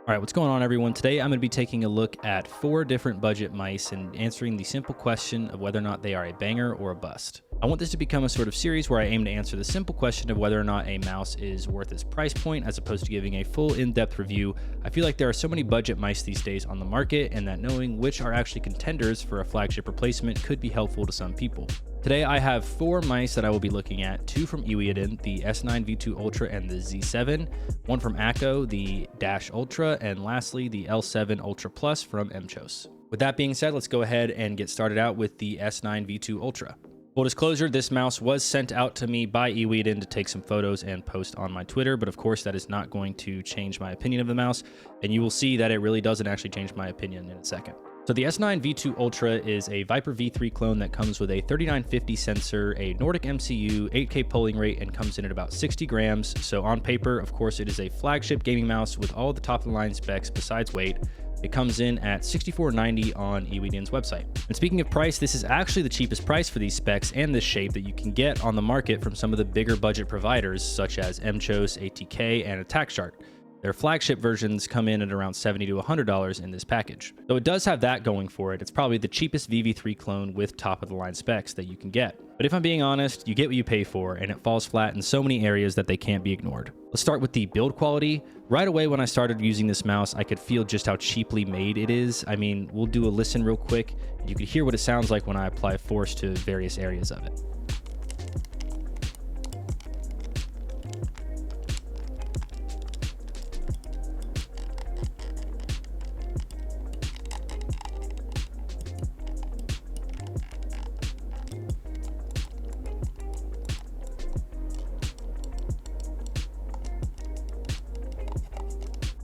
All right, what's going on, everyone? Today I'm going to be taking a look at 4 different budget mice and answering the simple question of whether or not they are a banger or a bust. I want this to become a sort of series where I aim to answer the simple question of whether or not a mouse is worth its price point, as opposed to giving a full in-depth review. I feel like there are so many budget mice these days on the market, and that knowing which are actually contenders for a flagship replacement could be helpful to some people. Today I have 4 mice that I will be looking at, 2 from EWEADN, the S9 V2 Ultra and the Z7, 1 from Akko, the Dash Ultra, and lastly the L7 Ultra Plus from MCHOSE. With that being said, let's go ahead and get started out with the S9 V2 Ultra. Full disclosure, this mouse was sent out to me by EWEADN to take some photos and post on my Twitter, but of course that is not going to change my opinion of the mouse, and you will see that it really doesn't actually change my opinion in a second. So the S9 V2 Ultra is a Viper V3 clone that comes with a 3950 sensor, a Nordic MCU, 8K polling rate, and comes in at about 60 grams. So on paper, of course, it is a flagship gaming mouse with all the top-of-the-line specs besides weight. It comes in at $64.90 on EWEADN's website. And speaking of price, this is actually the cheapest price for these specs and this shape that you can get on the market from some of the bigger budget providers such as MCHOSE, ATK, and AttackChart. Their flagship versions come in at around $70 to $100 in this package. Though it does have that going for it, it's probably the cheapest VV3 clone with top-of-the-line specs that you can get. But if I'm being honest, you get what you pay for, and it falls flat in so many areas that they can't be ignored. Let's start with the build quality. Right away when I started using this mouse, I could feel just how cheaply made it is. I mean, we'll do a listen real quick, and you can hear what it sounds like when I apply force to various areas of it.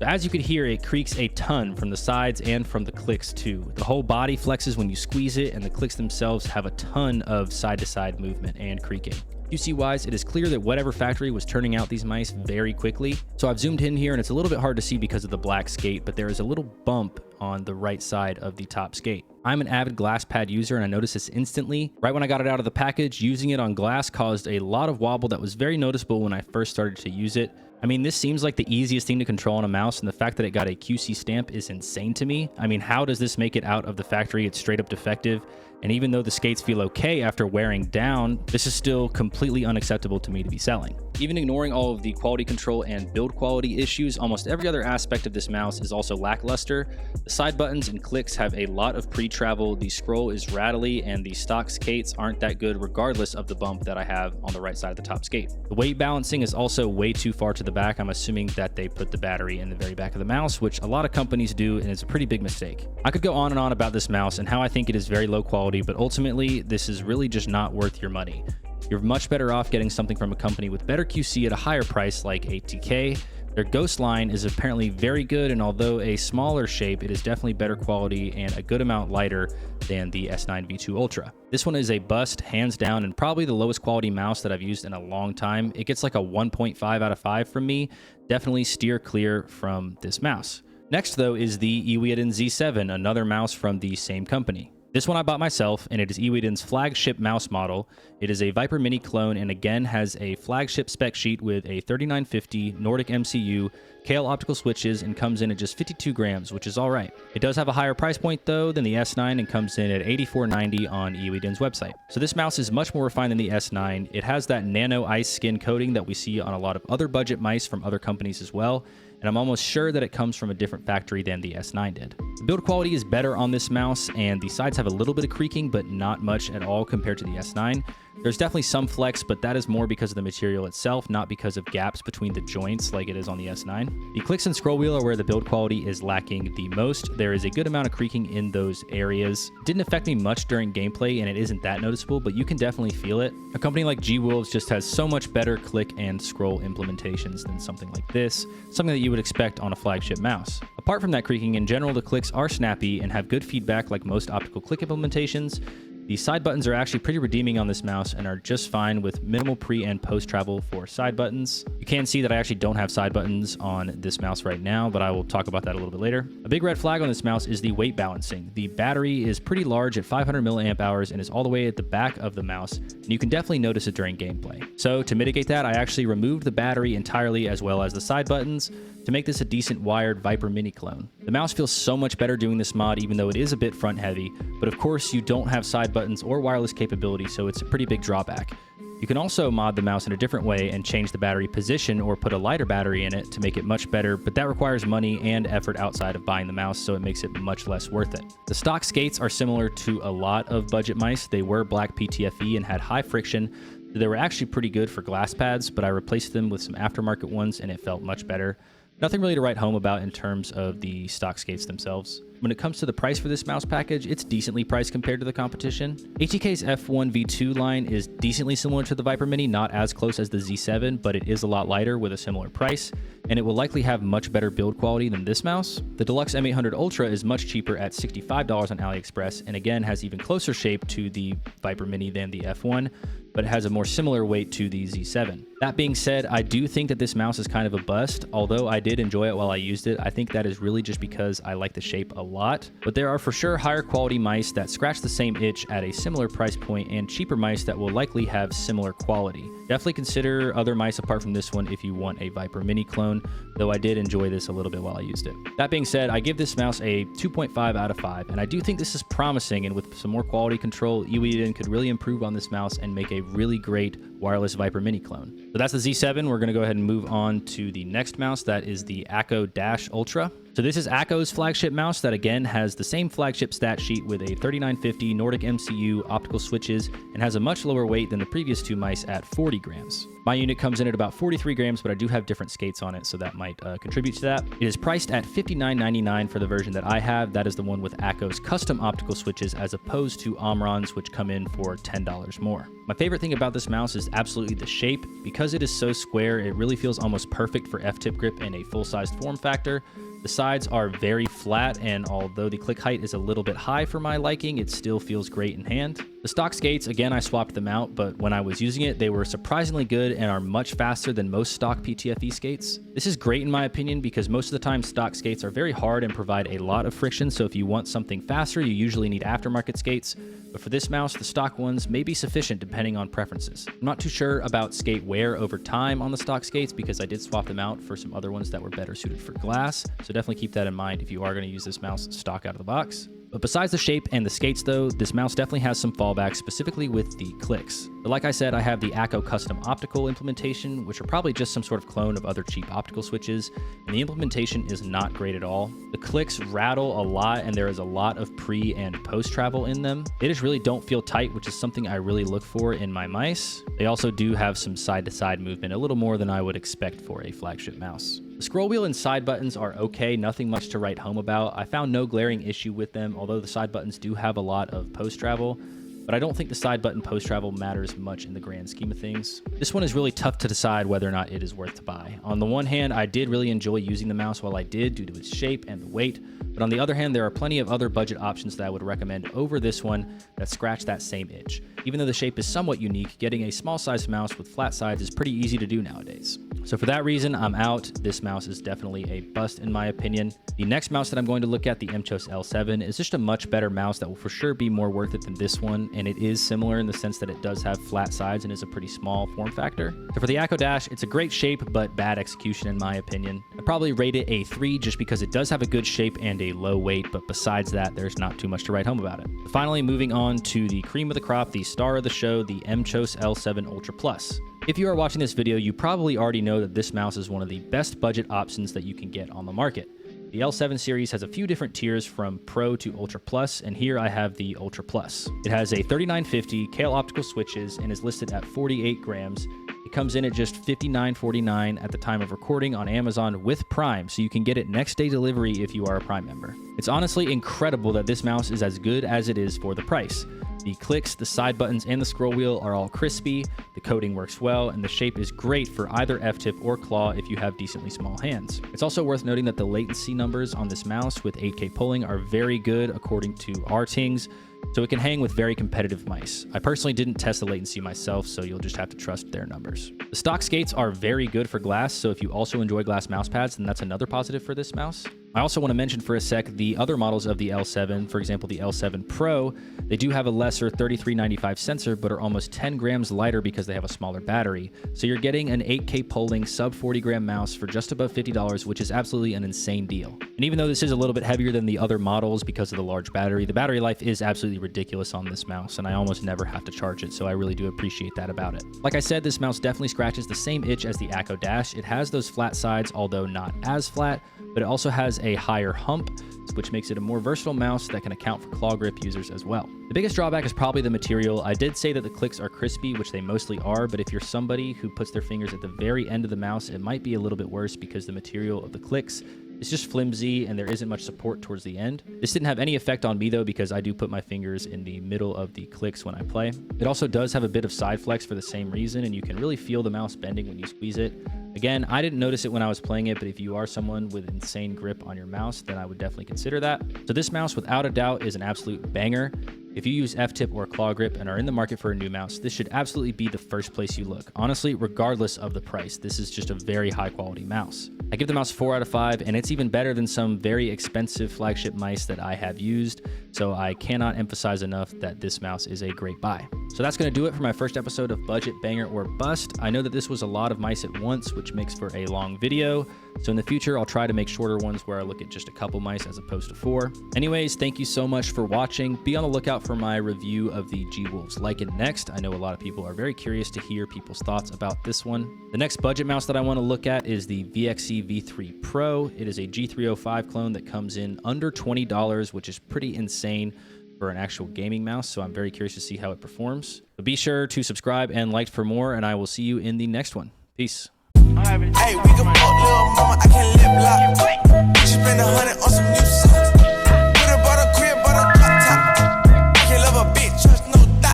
As you can hear, it creaks a ton from the sides and from the clicks too. The whole body flexes when you squeeze it, and the clicks themselves have a ton of side-to-side movement and creaking. QC-wise, it is clear that whatever factory was turning out these mice very quickly. So I've zoomed in here, and it's a little bit hard to see because of the black skate, but there is a little bump on the right side of the top skate. I'm an avid glass pad user, and I noticed this instantly. Right when I got it out of the package, using it on glass caused a lot of wobble that was very noticeable when I first started to use it. I mean, this seems like the easiest thing to control on a mouse, and the fact that it got a QC stamp is insane to me. I mean, how does this make it out of the factory? It's straight up defective. And even though the skates feel okay after wearing down, this is still completely unacceptable to me to be selling. Even ignoring all of the quality control and build quality issues, almost every other aspect of this mouse is also lackluster. The side buttons and clicks have a lot of pre-travel, the scroll is rattly, and the stock skates aren't that good regardless of the bump that I have on the right side of the top skate. The weight balancing is also way too far to the back. I'm assuming that they put the battery in the very back of the mouse, which a lot of companies do, and it's a pretty big mistake. I could go on and on about this mouse and how I think it is very low quality, but ultimately, this is really just not worth your money. You're much better off getting something from a company with better QC at a higher price like ATK. Their Ghost line is apparently very good, and although a smaller shape, it is definitely better quality and a good amount lighter than the S9 V2 Ultra. This one is a bust, hands down, and probably the lowest quality mouse that I've used in a long time. It gets like a 1.5 out of 5 from me. Definitely steer clear from this mouse. Next, though, is the EWEADN Z7, another mouse from the same company. This one I bought myself, and it is EWEADN's flagship mouse model. It is a Viper Mini clone, and again has a flagship spec sheet with a 3950 Nordic MCU, KL optical switches, and comes in at just 52 grams, which is alright. It does have a higher price point though than the S9 and comes in at $84.90 on EWEADN's website. So this mouse is much more refined than the S9. It has that nano ice skin coating that we see on a lot of other budget mice from other companies as well, and I'm almost sure that it comes from a different factory than the S9 did. The build quality is better on this mouse, and the sides have a little bit of creaking, but not much at all compared to the S9. There's definitely some flex, but that is more because of the material itself, not because of gaps between the joints like it is on the S9. The clicks and scroll wheel are where the build quality is lacking the most. There is a good amount of creaking in those areas. It didn't affect me much during gameplay, and it isn't that noticeable, but you can definitely feel it. A company like G-Wolves just has so much better click and scroll implementations than something like this, something that you would expect on a flagship mouse. Apart from that creaking, in general, the clicks are snappy and have good feedback like most optical click implementations. The side buttons are actually pretty redeeming on this mouse and are just fine with minimal pre and post travel for side buttons. You can see that I actually don't have side buttons on this mouse right now, but I will talk about that a little bit later. A big red flag on this mouse is the weight balancing. The battery is pretty large at 500 milliamp hours and is all the way at the back of the mouse, and you can definitely notice it during gameplay. So to mitigate that, I actually removed the battery entirely as well as the side buttons to make this a decent wired Viper Mini clone. The mouse feels so much better doing this mod, even though it is a bit front heavy, but of course you don't have side buttons or wireless capability, so it's a pretty big drawback. You can also mod the mouse in a different way and change the battery position or put a lighter battery in it to make it much better, but that requires money and effort outside of buying the mouse, so it makes it much less worth it. The stock skates are similar to a lot of budget mice. They were black PTFE and had high friction. They were actually pretty good for glass pads, but I replaced them with some aftermarket ones and it felt much better. Nothing really to write home about in terms of the stock skates themselves. When it comes to the price for this mouse package, it's decently priced compared to the competition. HTK's F1 V2 line is decently similar to the Viper Mini, not as close as the Z7, but it is a lot lighter with a similar price, and it will likely have much better build quality than this mouse. The Deluxe M800 Ultra is much cheaper at $65 on AliExpress, and again has even closer shape to the Viper Mini than the F1, but it has a more similar weight to the Z7. That being said, I do think that this mouse is kind of a bust. Although I did enjoy it while I used it, I think that is really just because I like the shape a lot. But there are for sure higher quality mice that scratch the same itch at a similar price point and cheaper mice that will likely have similar quality. Definitely consider other mice apart from this one if you want a Viper Mini clone, though I did enjoy this a little bit while I used it. That being said, I give this mouse a 2.5 out of 5, and I do think this is promising, and with some more quality control, EWEADN could really improve on this mouse and make a really great wireless Viper Mini clone. So that's the Z7. We're going to go ahead and move on to the next mouse. That is the Akko Dash Ultra. So this is Akko's flagship mouse that again has the same flagship stat sheet with a 3950 Nordic MCU optical switches and has a much lower weight than the previous two mice at 40 grams. My unit comes in at about 43 grams, but I do have different skates on it, so that might contribute to that. It is priced at $59.99 for the version that I have. That is the one with Akko's custom optical switches as opposed to Omron's, which come in for $10 more. My favorite thing about this mouse is absolutely the shape. Because it is so square, it really feels almost perfect for F-tip grip in a full-sized form factor. The sides are very flat, and although the click height is a little bit high for my liking, it still feels great in hand. The stock skates, again, I swapped them out, but when I was using it, they were surprisingly good and are much faster than most stock PTFE skates. This is great in my opinion because most of the time stock skates are very hard and provide a lot of friction, so if you want something faster, you usually need aftermarket skates. But for this mouse, the stock ones may be sufficient depending on preferences. I'm not too sure about skate wear over time on the stock skates because I did swap them out for some other ones that were better suited for glass, so definitely keep that in mind if you are going to use this mouse stock out of the box. But besides the shape and the skates though, this mouse definitely has some fallbacks, specifically with the clicks. But like I said, I have the Akko custom optical implementation, which are probably just some sort of clone of other cheap optical switches, and the implementation is not great at all. The clicks rattle a lot, and there is a lot of pre and post travel in them. They just really don't feel tight, which is something I really look for in my mice. They also do have some side-to-side movement, a little more than I would expect for a flagship mouse. The scroll wheel and side buttons are okay, nothing much to write home about. I found no glaring issue with them, although the side buttons do have a lot of post travel, but I don't think the side button post travel matters much in the grand scheme of things. This one is really tough to decide whether or not it is worth to buy. On the one hand, I did really enjoy using the mouse while I did due to its shape and the weight, but on the other hand, there are plenty of other budget options that I would recommend over this one that scratch that same itch. Even though the shape is somewhat unique, getting a small-sized mouse with flat sides is pretty easy to do nowadays. So for that reason, I'm out. This mouse is definitely a bust in my opinion. The next mouse that I'm going to look at, the MCHOSE L7, is just a much better mouse that will for sure be more worth it than this one, and it is similar in the sense that it does have flat sides and is a pretty small form factor. So for the Akko Dash, it's a great shape, but bad execution in my opinion. I'd probably rate it a 3 just because it does have a good shape and a low weight, but besides that, there's not too much to write home about it. Finally, moving on to the cream of the crop, the star of the show, the MCHOSE L7 Ultra Plus. If you are watching this video, you probably already know that this mouse is one of the best budget options that you can get on the market. The L7 series has a few different tiers from Pro to Ultra Plus, and here I have the Ultra Plus. It has a 3950 Kale optical switches and is listed at 48 grams. It comes in at just $59.49 at the time of recording on Amazon with Prime, so you can get it next day delivery if you are a Prime member. It's honestly incredible that this mouse is as good as it is for the price. The clicks, the side buttons, and the scroll wheel are all crispy, the coating works well, and the shape is great for either F-tip or claw if you have decently small hands. It's also worth noting that the latency numbers on this mouse with 8K polling are very good according to RTings. so it can hang with very competitive mice. I personally didn't test the latency myself, so you'll just have to trust their numbers. The stock skates are very good for glass, so if you also enjoy glass mouse pads, then that's another positive for this mouse. I also want to mention for a sec the other models of the L7, for example, the L7 Pro. They do have a lesser 3395 sensor, but are almost 10 grams lighter because they have a smaller battery. So you're getting an 8K polling sub 40 gram mouse for just above $50, which is absolutely an insane deal. And even though this is a little bit heavier than the other models because of the large battery, the battery life is absolutely ridiculous on this mouse, and I almost never have to charge it, so I really do appreciate that about it. Like I said, this mouse definitely scratches the same itch as the Akko Dash. It has those flat sides, although not as flat, but it also has a higher hump, which makes it a more versatile mouse that can account for claw grip users as well. The biggest drawback is probably the material. I did say that the clicks are crispy, which they mostly are, but if you're somebody who puts their fingers at the very end of the mouse, it might be a little bit worse because the material of the clicks is just flimsy and there isn't much support towards the end. This didn't have any effect on me though, because I do put my fingers in the middle of the clicks when I play. It also does have a bit of side flex for the same reason, and you can really feel the mouse bending when you squeeze it. Again, I didn't notice it when I was playing it, but if you are someone with insane grip on your mouse, then I would definitely consider that. So this mouse, without a doubt, is an absolute banger. If you use F-tip or claw grip and are in the market for a new mouse, this should absolutely be the first place you look. Honestly, regardless of the price, this is just a very high quality mouse. I give the mouse 4 out of 5, and it's even better than some very expensive flagship mice that I have used, so I cannot emphasize enough that this mouse is a great buy. So that's going to do it for my first episode of Budget Banger or Bust. I know that this was a lot of mice at once, which makes for a long video, so in the future I'll try to make shorter ones where I look at just a couple mice as opposed to 4. Anyways, thank you so much for watching. Be on the lookout for my review of the G-Wolves Lycan next. I know a lot of people are very curious to hear people's thoughts about this one. The next budget mouse that I want to look at is the VXC V3 Pro. It is a G305 clone that comes in under $20, which is pretty insane for an actual gaming mouse, so I'm very curious to see how it performs. But be sure to subscribe and like for more, and I will see you in the next one. Peace. Hey, we can fuck little mama, I can't lip lock. She spend 100 on some new socks.